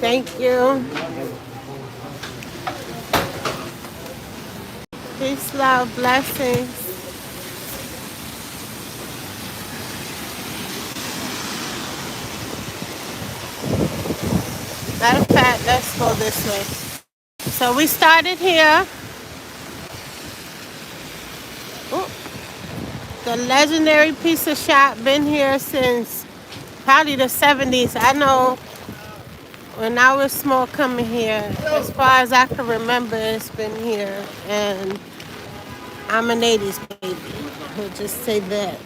Thank you. Peace, love, blessings. Matter of fact, let's go this way. So we started here. Ooh, the legendary pizza shop been here since probably the 70s. I know when I was small coming here, as far as I can remember, it's been here. And I'm an 80s baby. We'll just say that.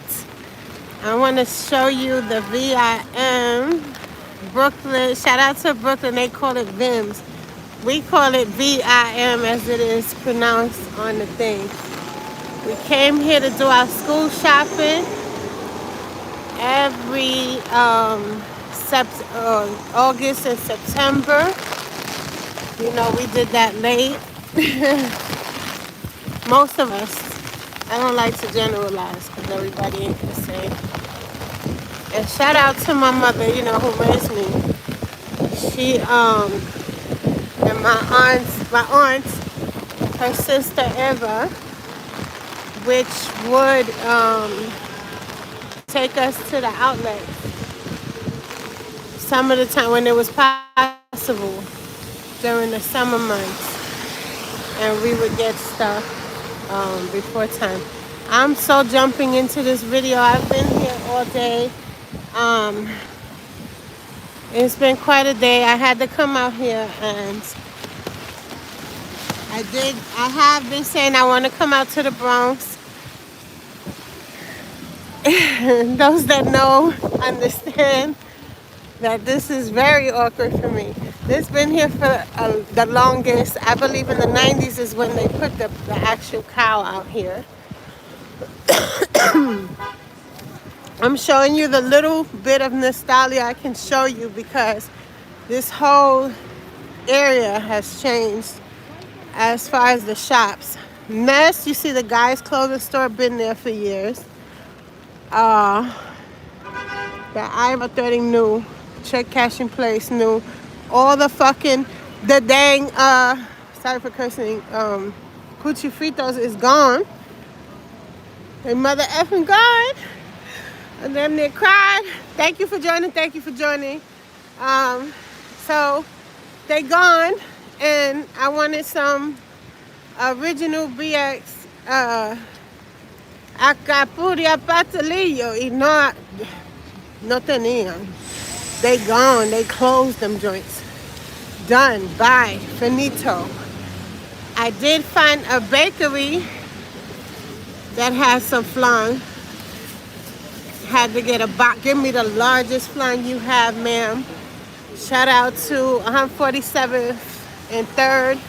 I want to show you the VIM Brooklyn. Shout out to Brooklyn. They call it VIMS. We call it VIM as it is pronounced on the thing. We came here to do our school shopping every August and September. You know, we did that late. Most of us. I don't like to generalize because everybody ain't the same. And shout out to my mother, you know, who raised me. She, and my aunt, her sister Eva, which would take us to the outlet some of the time when it was possible during the summer months, and we would get stuff before time. I'm so jumping into this video. I've been here all day. It's been quite a day. I had to come out here, and I have been saying I want to come out to the Bronx. Those that know understand that this is very awkward for me. This has been here for the longest. I believe in the 90s is when they put the actual cow out here. I'm showing you the little bit of nostalgia I can show you because this whole area has changed as far as the shops. Nest, you see the guy's clothing store, been there for years. The I'm 30 new, check cashing place new. All the dang, sorry for cursing, Cuchi Fritos is gone. They mother effing gone. And then they cried. Thank you for joining. Thank you for joining. So they gone, and I wanted some original BX Acapuria Patalillo y no tenían. They gone. They closed them joints. Done. Bye. Finito. I did find a bakery that has some flan. Had to get a box. Give me the largest flan you have, ma'am. Shout out to 147th and 3rd.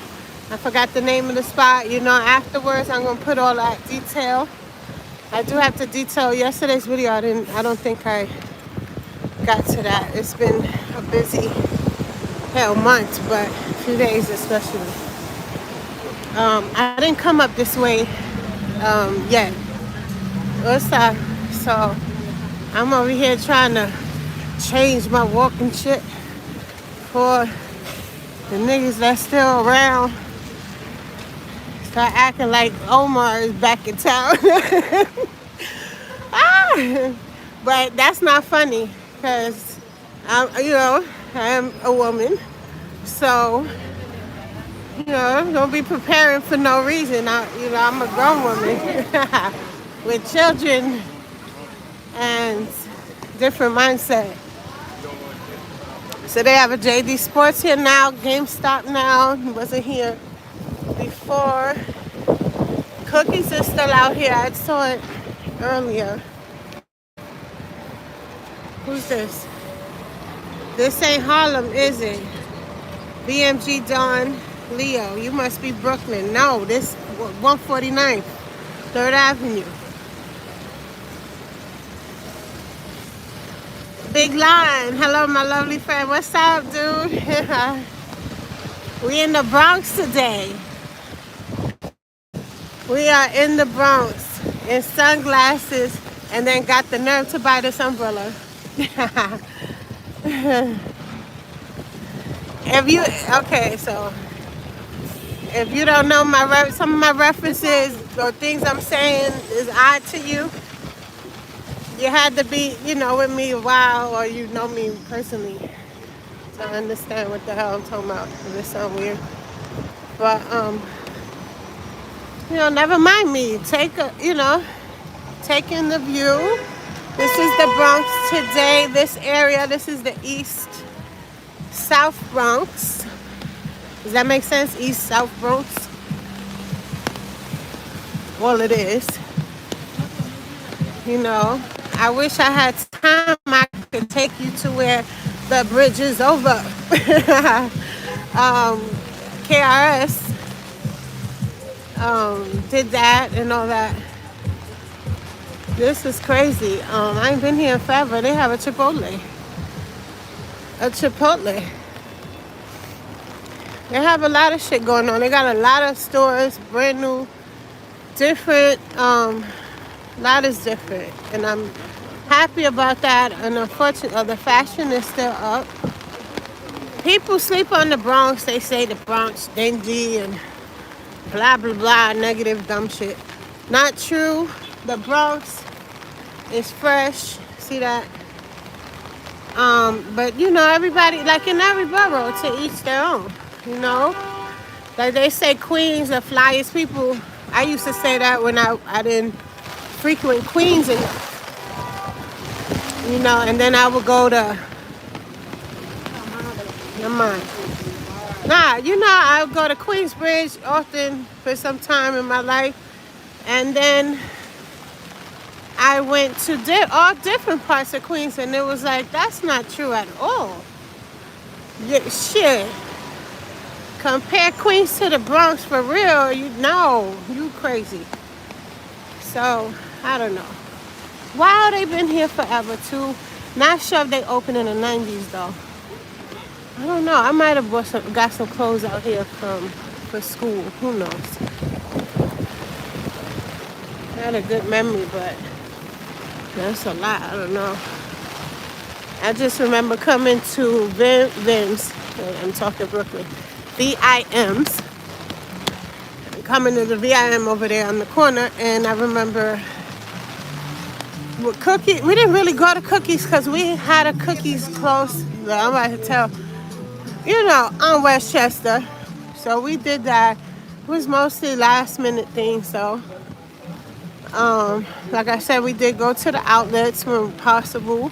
I forgot the name of the spot. You know, afterwards I'm gonna put all that detail. I do have to detail yesterday's video. I don't think I got to that. It's been a busy month, but a few days especially. I didn't come up this way yet. What's up? So I'm over here trying to change my walking shit for the niggas that's still around. Start acting like Omar is back in town. But that's not funny because I am a woman. So, don't be preparing for no reason. I'm a grown woman with children and different mindset. So they have a JD Sports here now, GameStop now. Wasn't here before. Cookies is still out here. I saw it earlier. Who's this? This ain't Harlem, is it? BMG Don Leo. You must be Brooklyn. No, this 149th, 3rd Avenue. Big line. Hello, my lovely friend. What's up, dude? We in the Bronx today. We are in the Bronx in sunglasses, and then got the nerve to buy this umbrella. If you okay, so if you don't know some of my references or things I'm saying is odd to you, you had to be, with me a while, or you know me personally to understand what the hell I'm talking about. If it sounds weird, but never mind me. Taking the view. This is the Bronx today. This area. This is the South Bronx. Does that make sense? East South Bronx. Well, it is. I wish I had time. I could take you to where the bridge is over. KRS did that and all that. This is crazy. I ain't been here forever. They have a Chipotle. They have a lot of shit going on. They got a lot of stores, brand new, different. Lot is different, and I'm happy about that. And unfortunately, the fashion is still up. People sleep on the Bronx. They say the Bronx dingy and blah blah blah, negative dumb shit. Not true. The Bronx is fresh. See that? But everybody, like in every borough, to each their own. Like they say, Queens the flyest people. I used to say that when I didn't frequent Queens, and and then I would go to I would go to Queensbridge often for some time in my life, and then I went to all different parts of Queens, and it was like, that's not true at all. Yeah, shit. Compare Queens to the Bronx for real, you crazy. So, I don't know. Wow, they've been here forever too. Not sure if they opened in the 90s though. I don't know. I might have got some clothes out here for school. Who knows? I had a good memory, but that's a lot. I don't know. I just remember coming to Vim's. I'm talking Brooklyn. VIM's. Coming to the VIM over there on the corner, and I remember with cookie. We didn't really go to Cookies because we had a Cookies close. I'm about to tell. On Westchester. So we did that. It was mostly last minute things. So, like I said, we did go to the outlets when possible.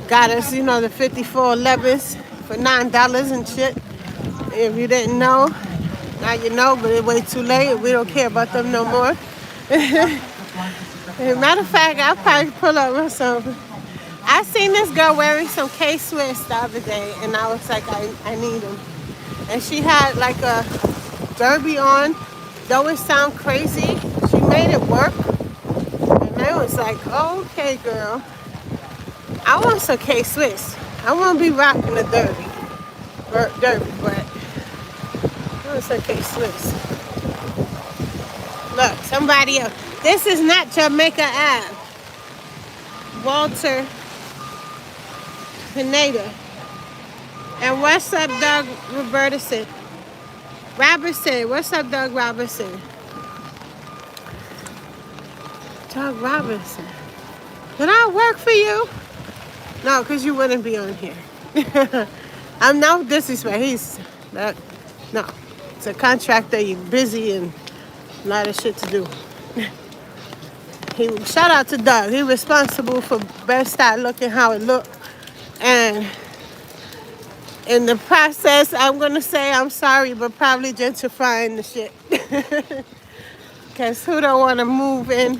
Got us, the 5411s for $9 and shit. If you didn't know, now you know, but it's way too late. We don't care about them no more. Matter of fact, I'll probably pull up myself. I seen this girl wearing some K-Swiss the other day, and I was like, I need them. And she had like a derby on. Though it sound crazy, she made it work. And I was like, okay, girl. I want some K-Swiss. I won't be rocking the derby, but I want some K-Swiss. Look, somebody else. This is not Jamaica Ave. Walter Pineda. And what's up, Doug Robertson? What's up, Doug Robertson? Doug Robertson. Did I work for you? No, because you wouldn't be on here. I'm no disrespect. No. It's a contractor. You're busy and a lot of shit to do. Shout out to Doug. He's responsible for Best Style looking how it looked. And in the process, I'm going to say I'm sorry, but probably gentrifying the shit. Because who don't want to move in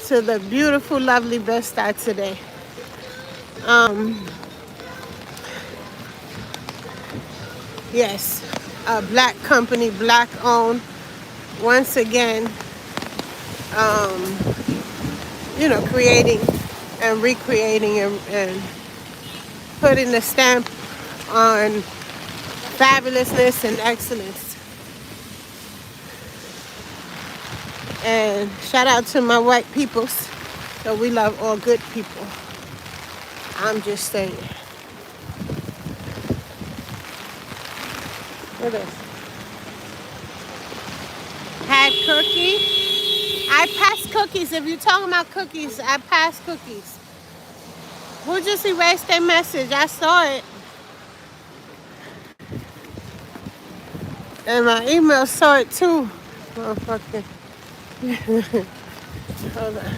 to the beautiful, lovely Best Style today? Yes, a black company, black owned. Once again, creating and recreating and putting the stamp on fabulousness and excellence. And shout out to my white peoples. So we love all good people. I'm just saying. Look at this. Had cookie. I pass cookies. If you're talking about cookies, I pass cookies. Who just erased their message? I saw it. And my email saw it too. Motherfucker. Hold on.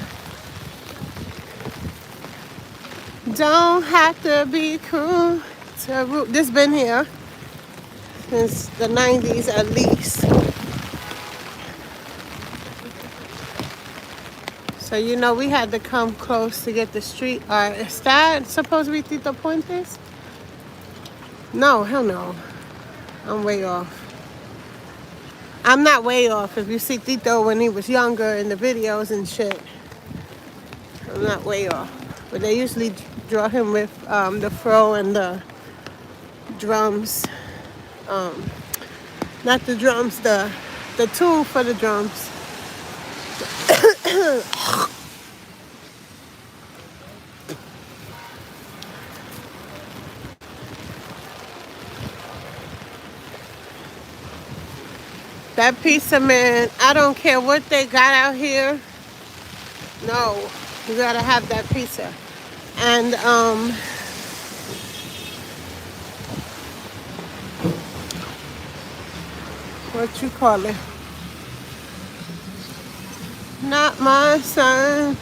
Don't have to be cruel to root. This been here since the 90s at least. So you know we had to come close to get the street art. Is that supposed to be Tito Puentes? No, hell no. I'm way off. I'm not way off. If you see Tito when he was younger in the videos and shit, I'm not way off. But they usually draw him with the fro and the drums. Not the drums, the tool for the drums. That pizza, man, I don't care what they got out here. No, you gotta have that pizza. And what you call it? Not my son.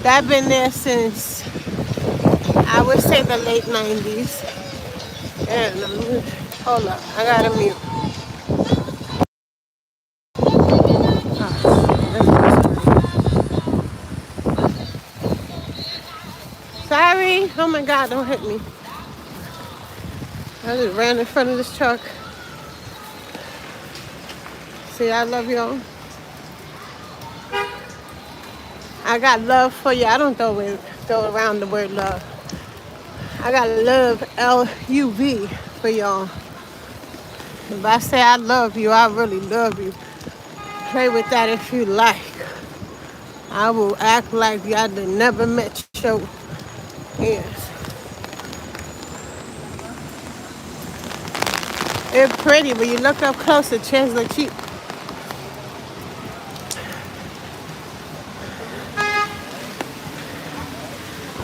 That been there since I would say the late 90s. And hold up, I gotta mute. Sorry. Oh my God, don't hit me. I just ran in front of this truck. See, I love y'all. I got love for you. I don't throw around the word love. I got love, L-U-V, for y'all. If I say I love you, I really love you. Play with that if you like. I will act like y'all never met your ears. It's pretty, but you look up close, the chairs look cheap.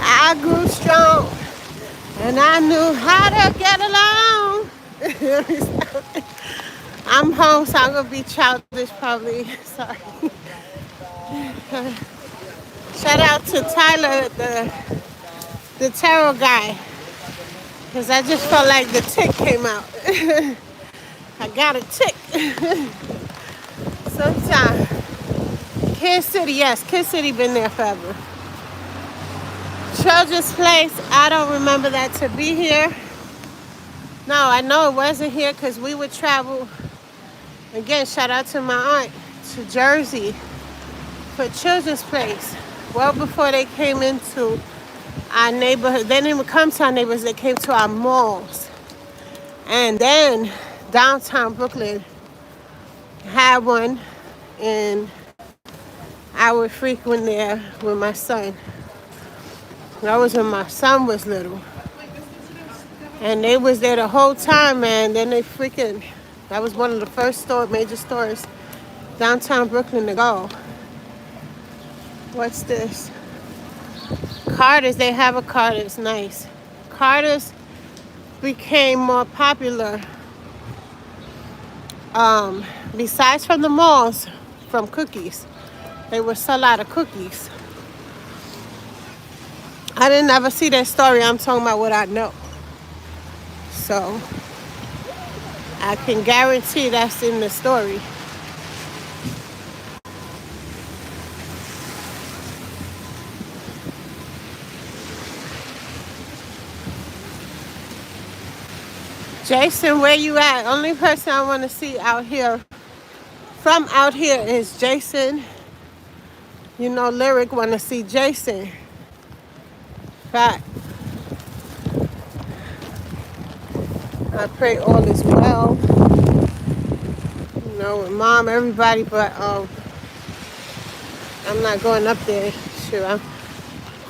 I grew strong, and I knew how to get along. I'm home, so I'm gonna be childish probably. Sorry. Shout out to Tyler, the tarot guy, because I just felt like the tick came out. I got a tick. Sometime. Kid City, yes, Kid City been there forever. Children's Place, I don't remember that to be here. No, I know it wasn't here because we would travel. Again, shout out to my aunt, to Jersey for Children's Place. Well before they came into our neighborhood. They didn't even come to our neighborhoods, they came to our malls. And then downtown Brooklyn had one, and I would frequent there with my son. That was when my son was little. And they was there the whole time, man. Then they that was one of the first major stores downtown Brooklyn to go. What's this? Carter's, they have a Carter's, nice. Carter's became more popular, besides from the malls, from cookies. They would sell out of cookies. I didn't ever see that story. I'm talking about what I know. So I can guarantee that's in the story. Jason, where you at? Only person I want to see out here, from out here, is Jason. You know, Lyric want to see Jason. Fact. I pray all is well. You know, with mom, everybody, but I'm not going up there. Sure,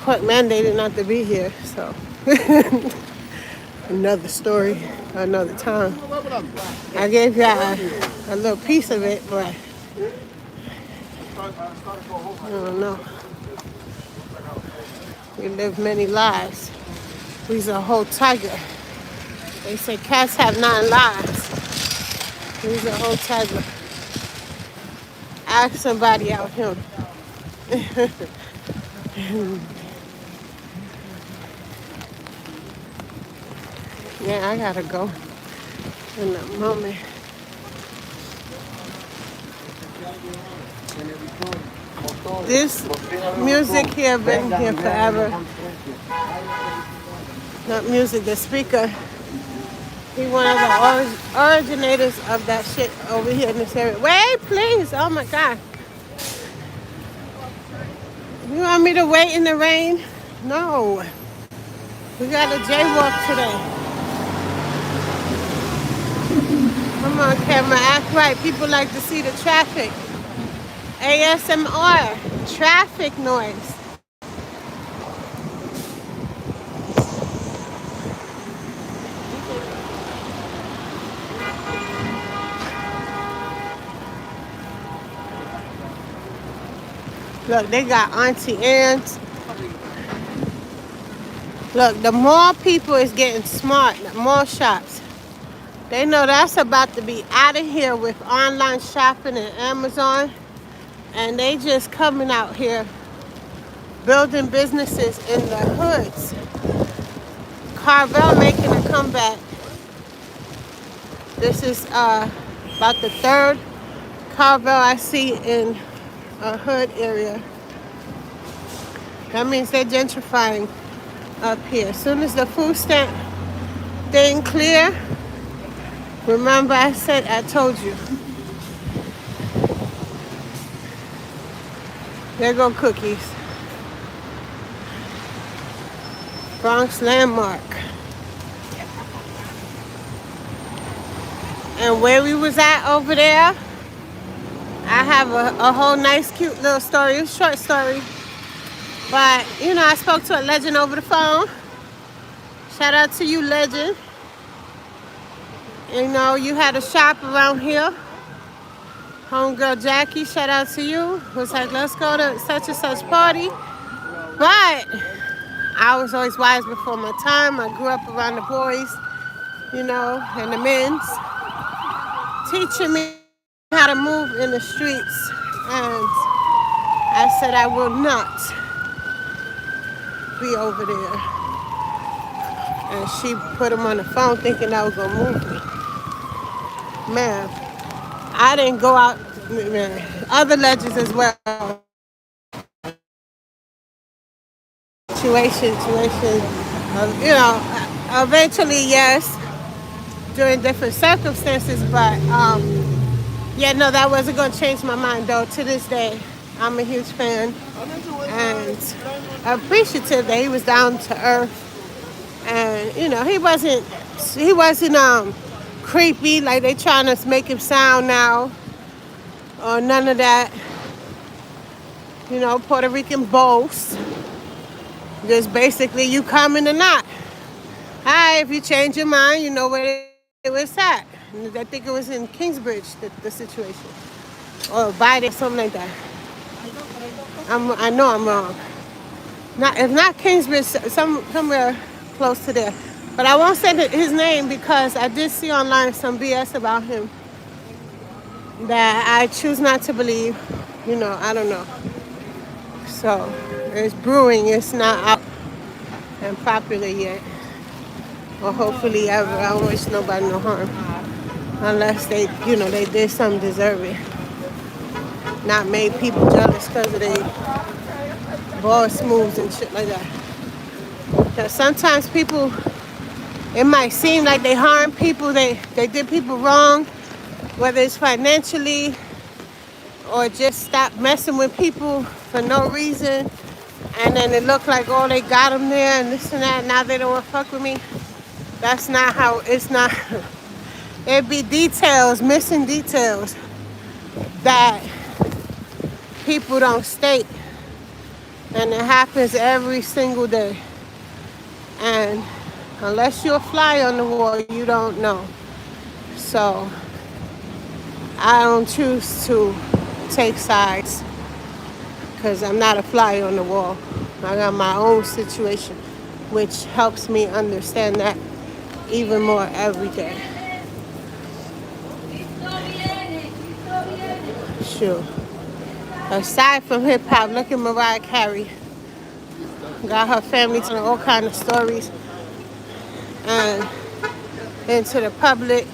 court mandated not to be here, so another story, another time. I gave y'all a little piece of it, but I don't know. We live many lives. We's a whole tiger. They say cats have 9 lives. We's a whole tiger. Ask somebody out here. Yeah, I gotta go in a moment. This music here been here forever. Not music, the speaker. He one of the originators of that shit over here in this area. Wait, please. Oh my God. You want me to wait in the rain? No. We got a jaywalk today. Come on, camera, act right. People like to see the traffic. ASMR, traffic noise. Look, they got Auntie Anne's. Look, the more people is getting smart, the more shops. They know that's about to be out of here with online shopping and Amazon. And they just coming out here building businesses in the hoods. Carvel making a comeback. This is about the 3rd Carvel I see in a hood area. That means they're gentrifying up here. As soon as the food stamp thing clear, remember I told you. There go cookies. Bronx landmark. And where we was at over there, I have a whole nice cute little story, a short story. But, you know, I spoke to a legend over the phone. Shout out to you, legend. You know, you had a shop around here. Homegirl Jackie, shout out to you. Was like, let's go to such and such party. But I was always wise before my time. I grew up around the boys, you know, and the men's, teaching me how to move in the streets. And I said I will not be over there. And she put him on the phone thinking I was going to move me. Man, I didn't go out. Man, other legends as well. Situation. You know, eventually, yes, during different circumstances, but yeah, no, that wasn't going to change my mind, though. To this day, I'm a huge fan and appreciative that he was down to earth. And, you know, he wasn't creepy like they trying to make him sound now, or none of that. You know, Puerto Rican boast. Just basically, you coming or not. Hi, if you change your mind, you know where it was at. I think it was in Kingsbridge, the situation. Or Biden, something like that. I know I'm wrong. If not Kingsbridge, somewhere close to there. But I won't say his name because I did see online some BS about him that I choose not to believe. You know, I don't know. So, it's brewing. It's not out and popular yet. Or hopefully ever. I don't wish nobody no harm. Unless they, you know, they did something deserving. Not made people jealous because of their boss moves and shit like that. Because sometimes people, it might seem like they harm people, they did people wrong, whether it's financially or just stop messing with people for no reason. And then it looked like, oh, they got them there and this and that. Now they don't want to fuck with me. That's not how, it's not. It'd be details, missing details that people don't state. And it happens every single day. And unless you're a fly on the wall, you don't know. So I don't choose to take sides because I'm not a fly on the wall. I got my own situation, which helps me understand that even more every day. Sure. Aside from hip hop, look at Mariah Carey. Got her family telling all kind of stories and into the public.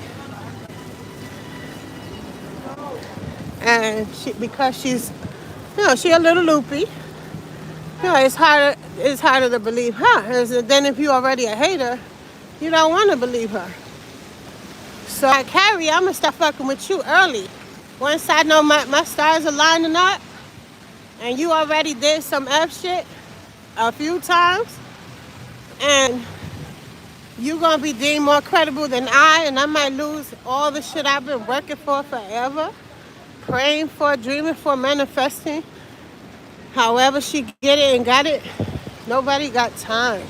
And because she's, she a little loopy. It's harder to believe her. Then if you're already a hater, you don't want to believe her. So I Carrie, I'm gonna start fucking with you early. Once I know my stars are lining up, and you already did some F shit a few times, and you're gonna be deemed more credible than and I might lose all the shit I've been working for forever, praying for, dreaming for, manifesting. However she get it and got it, nobody got time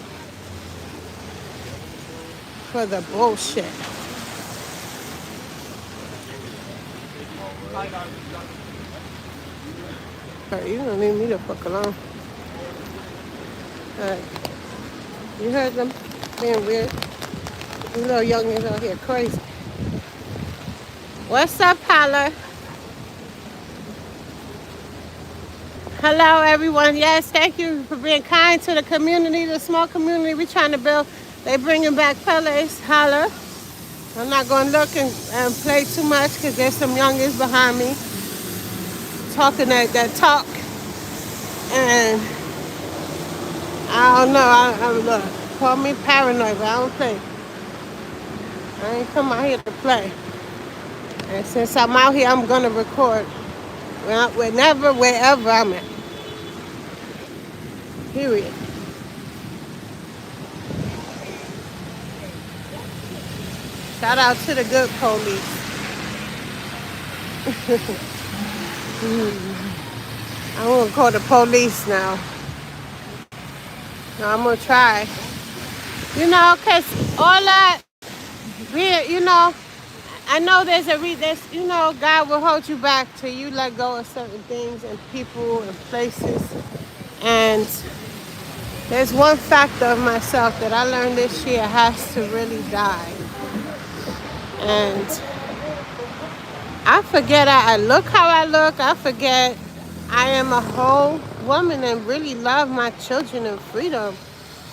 for the bullshit. Alright, you don't leave me the fuck alone. Alright, you heard them being weird. These little youngins out here crazy. What's up, Paula? Hello, everyone. Yes, thank you for being kind to the community, the small community we're trying to build. They bringing back Pele's. Holla. I'm not going to look and play too much because there's some youngins behind me talking that talk. And I don't know. Look, call me paranoid, but I don't play. I ain't come out here to play. And since I'm out here, I'm going to record whenever, wherever I'm at. Period. Shout out to the good police. I'm going to call the police now. No, I'm going to try. Because all that, I know there's God will hold you back till you let go of certain things and people and places. And there's one factor of myself that I learned this year has to really die. And I forget I look how I look. I forget I am a whole woman and really love my children and freedom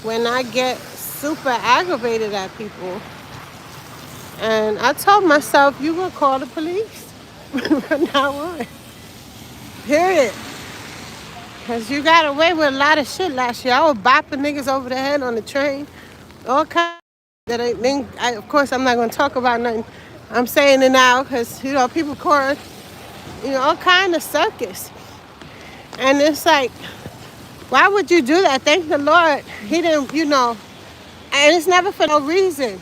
when I get super aggravated at people. And I told myself, you gonna call the police from now on. Period. Because you got away with a lot of shit last year. I was bopping niggas over the head on the train. All kinds of of course, I'm not going to talk about nothing. I'm saying it now because, people call all kind of circus. And it's like, why would you do that? Thank the Lord. He didn't, and it's never for no reason.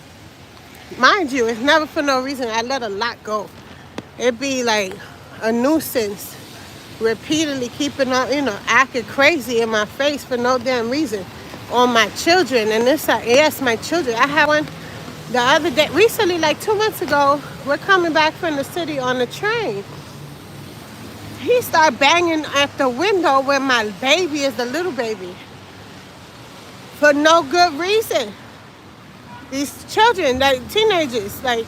Mind you, it's never for no reason. I let a lot go. It'd be like a nuisance. Repeatedly keeping on, acting crazy in my face for no damn reason on my children. And it's like, yes, my children. I had one the other day, recently, like 2 months ago, we're coming back from the city on the train. He started banging at the window where my baby is, the little baby, for no good reason. These children, like teenagers, like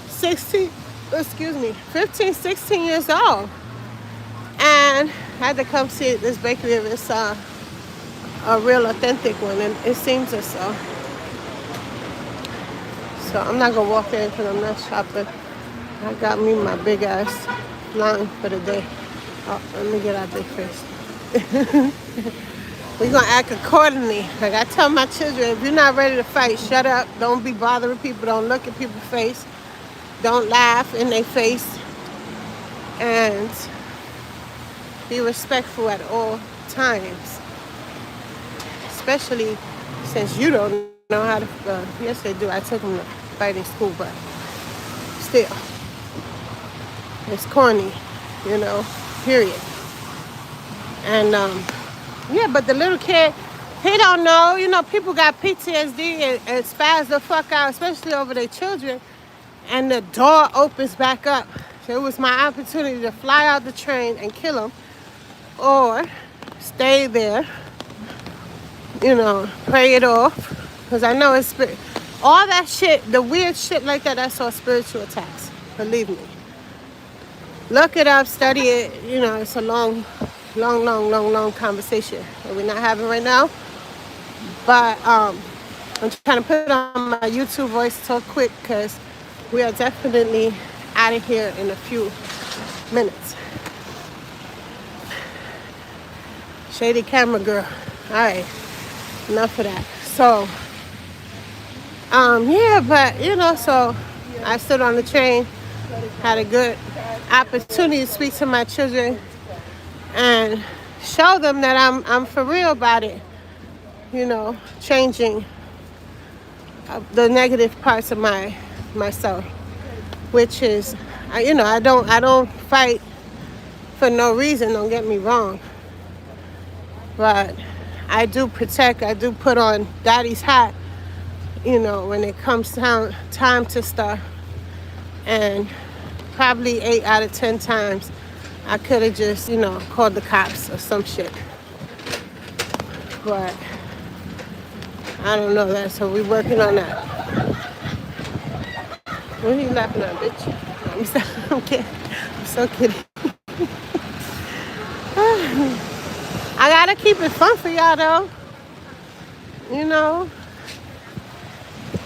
15, 16 years old. And I had to come see this bakery if it's a real authentic one, and it seems so. So I'm not going to walk in because I'm not shopping. I got me my big ass line for the day. Oh, let me get out big face. We're going to act accordingly. Like I tell my children, if you're not ready to fight, shut up. Don't be bothering people. Don't look at people's face. Don't laugh in their face. And be respectful at all times. Especially since you don't know how to... yes, they do. I took them to fighting school, but still. It's corny, period. And Yeah, but the little kid, he don't know. You know, people got PTSD and spaz the fuck out, especially over their children. And the door opens back up. So it was my opportunity to fly out the train and kill him, or stay there, you know, pray it off. Because I know it's all that shit, the weird shit like that, that's all spiritual attacks. Believe me. Look it up, study it. You know, it's a long conversation that we're not having right now. But I'm trying to put on my YouTube voice so quick because we are definitely out of here in a few minutes. Shady camera girl. All right, enough of that. So, yeah, but you know, so I stood on the train, had a good opportunity to speak to my children and show them that I'm for real about it. You know, changing the negative parts of myself, which is, you know, I don't fight for no reason. Don't get me wrong, but I do protect. I do put on daddy's hat. You know, when it comes time to stuff, and probably 8 out of 10 times, I could have just, you know, called the cops or some shit. But I don't know that, so we're working on that. What are you laughing at, bitch? I'm kidding. I'm so kidding. I gotta keep it fun for y'all, though. You know?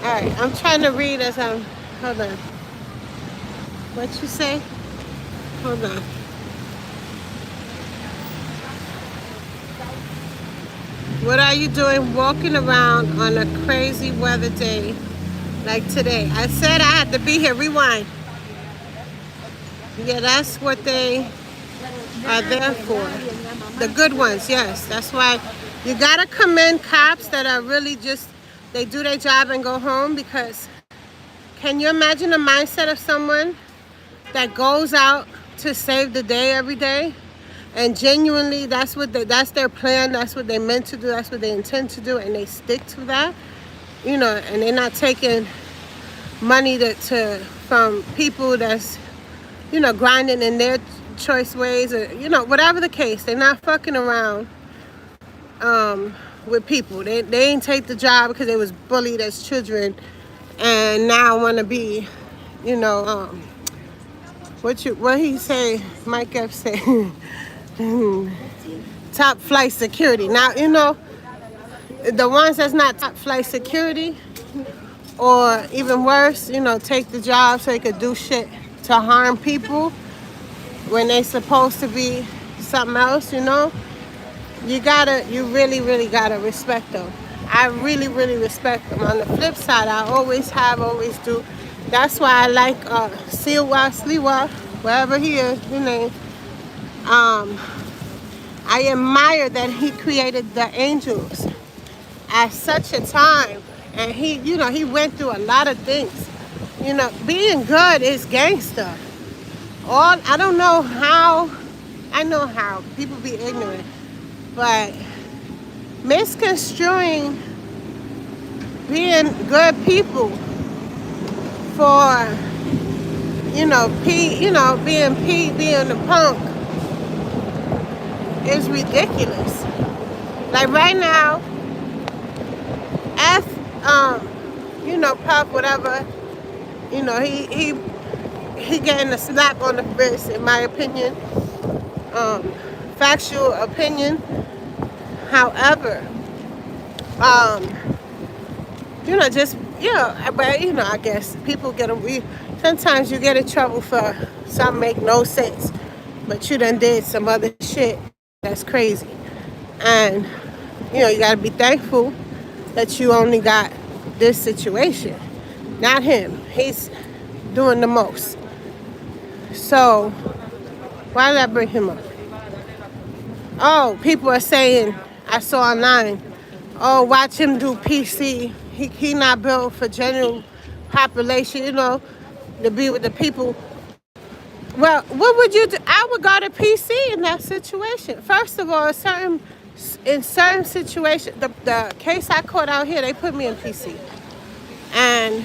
Alright, I'm trying to read as I'm... Hold on. What you say? Hold on. What are you doing walking around on a crazy weather day like today? I said I had to be here. Rewind. Yeah, that's what they are there for. The good ones, yes. That's why you gotta commend cops that are really just, they do their job and go home, because can you imagine the mindset of someone that goes out to save the day every day? And genuinely, that's their plan. That's what they meant to do. That's what they intend to do, and they stick to that. You know, and they're not taking money from people that's, you know, grinding in their choice ways, or, you know, whatever the case. They're not fucking around with people. They ain't take the job because they was bullied as children, and now want to be, you know, what he say? Mike F say. Top flight security. Now, you know, the ones that's not top flight security, or even worse, you know, take the job so they could do shit to harm people when they supposed to be something else, you know. You really gotta respect them. I really respect them. On the flip side, I always do. That's why I like Sliwa, wherever he is, his name. I admire that he created the angels at such a time, and he, you know, he went through a lot of things. You know, being good is gangster. I don't know how. I know how people be ignorant, but misconstruing being good people for, you know, being the punk is ridiculous. Like right now, you know, Puff, whatever, you know, he getting a slap on the wrist, in my opinion. Factual opinion. However, you know, just, you know, but, you know, I guess people sometimes you get in trouble for something make no sense, but you done did some other shit that's crazy. And, you know, you gotta be thankful that you only got this situation, not him. He's doing the most. So, why did I bring him up? Oh, people are saying, I saw online, oh, watch him do PC. He not built for general population, you know, to be with the people. Well, what would you do? I would go to PC in that situation. First of all, certain In certain situations, the case I caught out here, they put me in PC. And,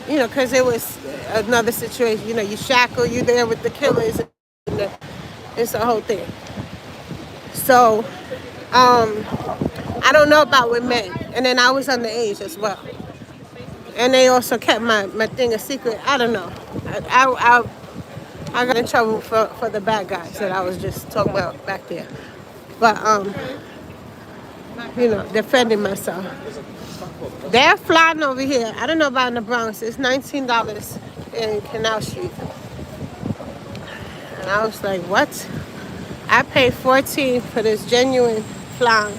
because it was another situation. You shackle, you there with the killers. It's a whole thing. So, I don't know about with men. And then I was underage as well. And they also kept my thing a secret. I don't know. I got in trouble for the bad guys that I was just talking about back there. But, defending myself. They're flying over here. I don't know about in the Bronx. It's $19 in Canal Street. And I was like, what? I paid $14 for this genuine flan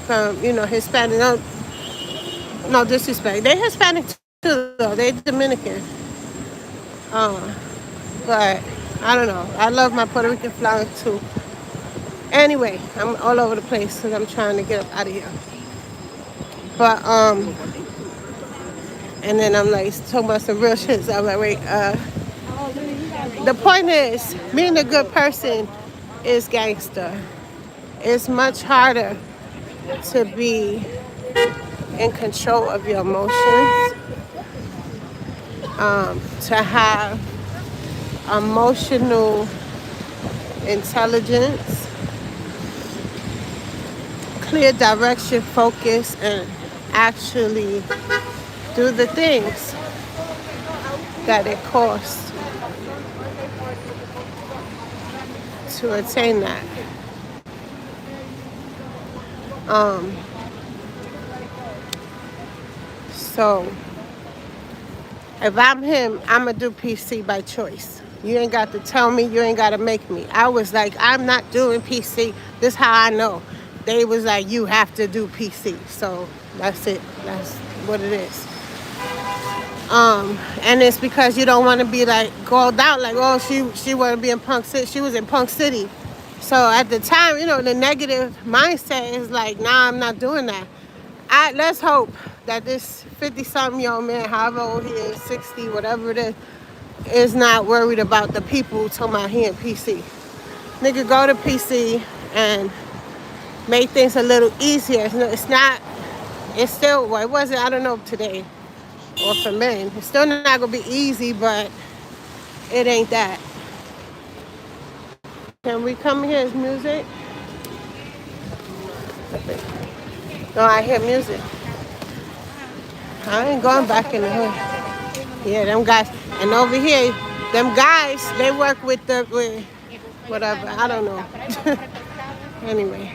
from, Hispanic. No, no disrespect. They Hispanic too, though. They Dominican. But I don't know. I love my Puerto Rican flan too. Anyway, I'm all over the place because I'm trying to get up out of here. But, and then I'm like talking about some real shit. So I'm like, wait, the point is, being a good person is gangster. It's much harder to be in control of your emotions, to have emotional intelligence, clear direction, focus, and actually do the things that it costs to attain that. So if I'm him, I'm gonna do PC by choice. You ain't got to tell me, you ain't got to make me. I was like, I'm not doing PC. This is how I know. They was like, you have to do PC. So that's it. That's what it is. And it's because you don't want to be like called out like, oh, she want to be in Punk City. She was in Punk City. So at the time, the negative mindset is like, nah, I'm not doing that. Let's hope that this 50-something-year-old man, however old he is, 60, whatever it is not worried about the people talking about he in PC. Nigga, go to PC and make things a little easier. It's not, it's still, well, it wasn't, I don't know today, or for men. It's still not going to be easy, but it ain't that. Can we come here as music? No, I hear music. I ain't going back in the hood. Yeah, them guys. And over here, them guys, they work with whatever. I don't know. Anyway.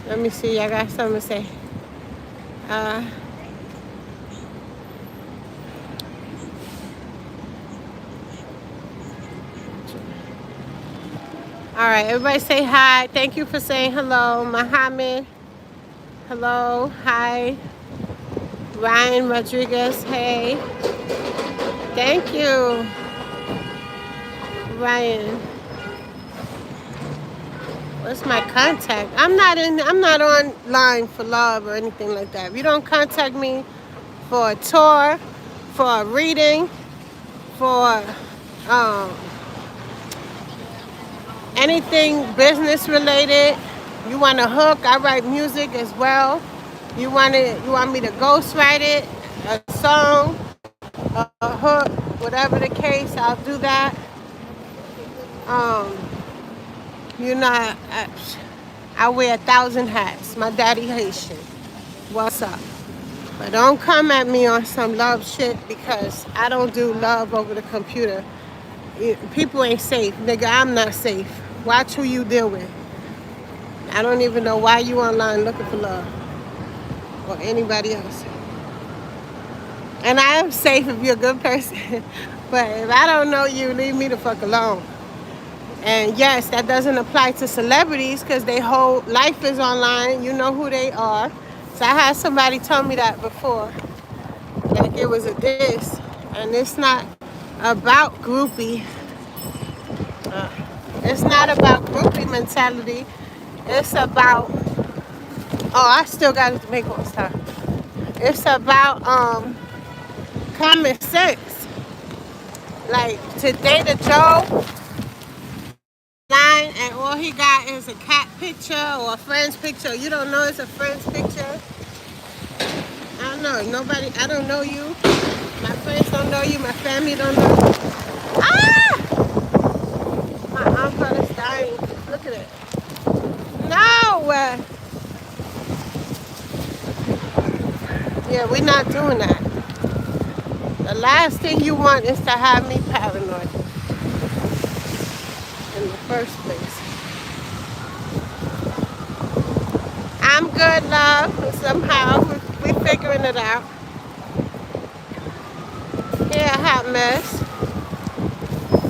Let me see. I got something to say. All right, everybody say hi. Thank you for saying hello. Muhammad. Hello. Hi. Ryan Rodriguez. Hey. Thank you. Ryan. What's my contact? I'm not online for love or anything like that. If you don't contact me for a tour, for a reading, for anything business related, you want a hook, I write music as well. You want me to ghostwrite it, a song, a hook, whatever the case, I'll do that. I wear 1,000 hats. My daddy Haitian. What's up? But don't come at me on some love shit because I don't do love over the computer. People ain't safe. Nigga, I'm not safe. Watch who you deal with. I don't even know why you online looking for love. Or anybody else. And I am safe if you're a good person. But if I don't know you, leave me the fuck alone. And yes, that doesn't apply to celebrities because their whole life is online. You know who they are. So I had somebody tell me that before. Like it was a diss. And it's not about groupie. It's not about groupie mentality. It's about, I still got to make one stop. It's about common sense. Like to date a Joe online and all he got is a cat picture or a friend's picture. You don't know it's a friend's picture. I don't know. Nobody, I don't know you. My friends don't know you. My family don't know you. Ah! My uncle is dying. Look at it. No! Yeah, we're not doing that. The last thing you want is to have me paranoid in the first place. I'm good, love. Somehow we're figuring it out. Yeah, a hot mess.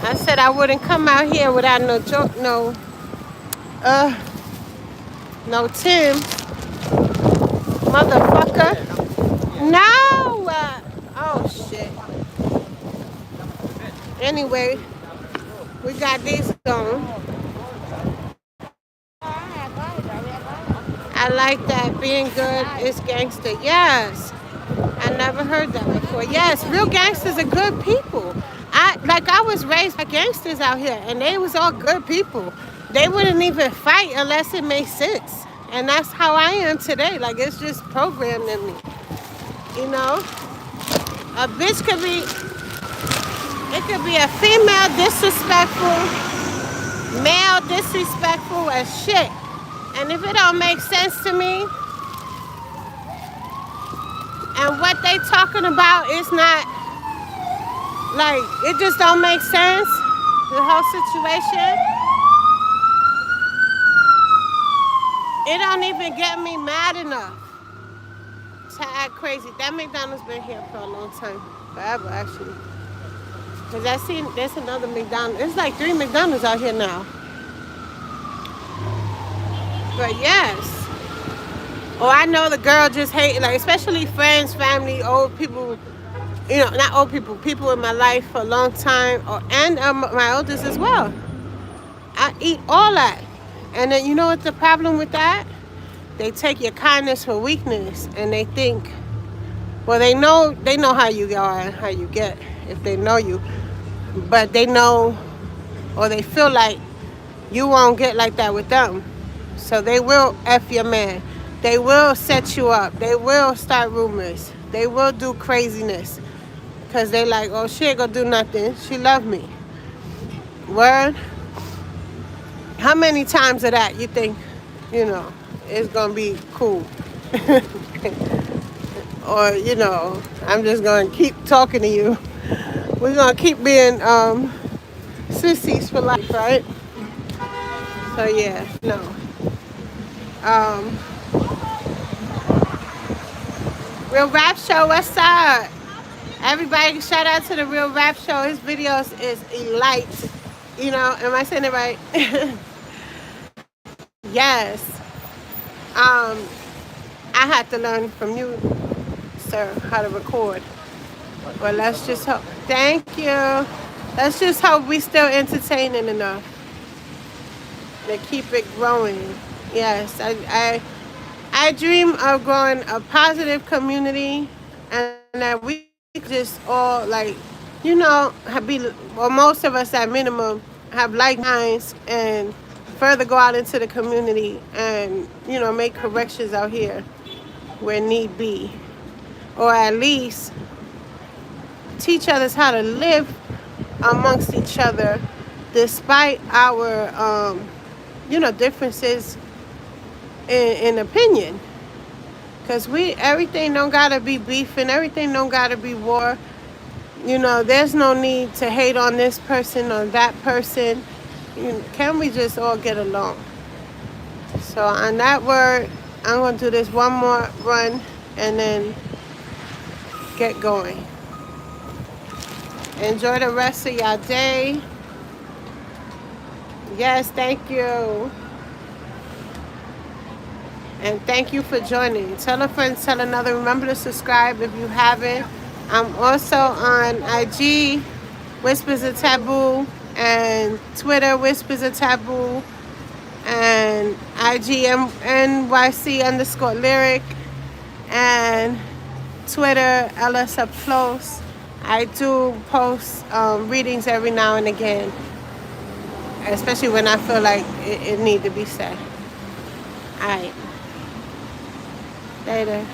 I said I wouldn't come out here without no joke, no Tim, motherfucker. No. Oh shit. Anyway, we got these going. I like that. Being good is gangster. Yes. I never heard that before. Yes, real gangsters are good people. I was raised by gangsters out here, and they was all good people. They wouldn't even fight unless it made sense. And that's how I am today. Like, it's just programmed in me. You know? A bitch could be, it could be a female disrespectful, male disrespectful as shit. And if it don't make sense to me, and what they talking about is not, like, it just don't make sense, the whole situation, it don't even get me mad enough to act crazy. That McDonald's been here for a long time, forever actually. Because I seen, there's another McDonald's. It's like 3 McDonald's out here now. But yes. Oh, I know the girl just hate, like, especially friends, family, old people, you know, not old people, people in my life for a long time, and my oldest as well. I eat all that. And then you know what's the problem with that? They take your kindness for weakness, and they think, well, they know how you are and how you get if they know you. But they know, or they feel like you won't get like that with them. So they will F your man. They will set you up. They will start rumors. They will do craziness. Because they like, oh, she ain't gonna do nothing. She love me. Word? How many times of that you think, you know, it's gonna be cool? Or, you know, I'm just gonna keep talking to you. We're gonna keep being sissies for life, right? So yeah, no. Real Rap Show, what's up? Everybody, shout out to the Real Rap Show. His videos is elite. You know, am I saying it right? Yes. I had to learn from you, sir, how to record. But let's just hope. Thank you. Let's just hope we still entertaining enough to keep it growing. Yes, I dream of growing a positive community, and that we just all, like, you know, well, most of us at minimum have like minds and further go out into the community and, you know, make corrections out here where need be, or at least teach others how to live amongst each other despite our you know, differences in opinion. Because everything don't gotta be beef and everything don't gotta be war. You know, there's no need to hate on this person or that person. Can we just all get along? So on that word, I'm gonna do this one more run and then get going. Enjoy the rest of your day. Yes, thank you. And thank you for joining. Tell a friend, tell another. Remember to subscribe if you haven't. I'm also on IG, Whispers of Taboo, and Twitter, Whispers of Taboo, and IG, NYC_lyric, and Twitter, LS Up Close. I do post readings every now and again. especially when I feel like it need to be said. All right, later.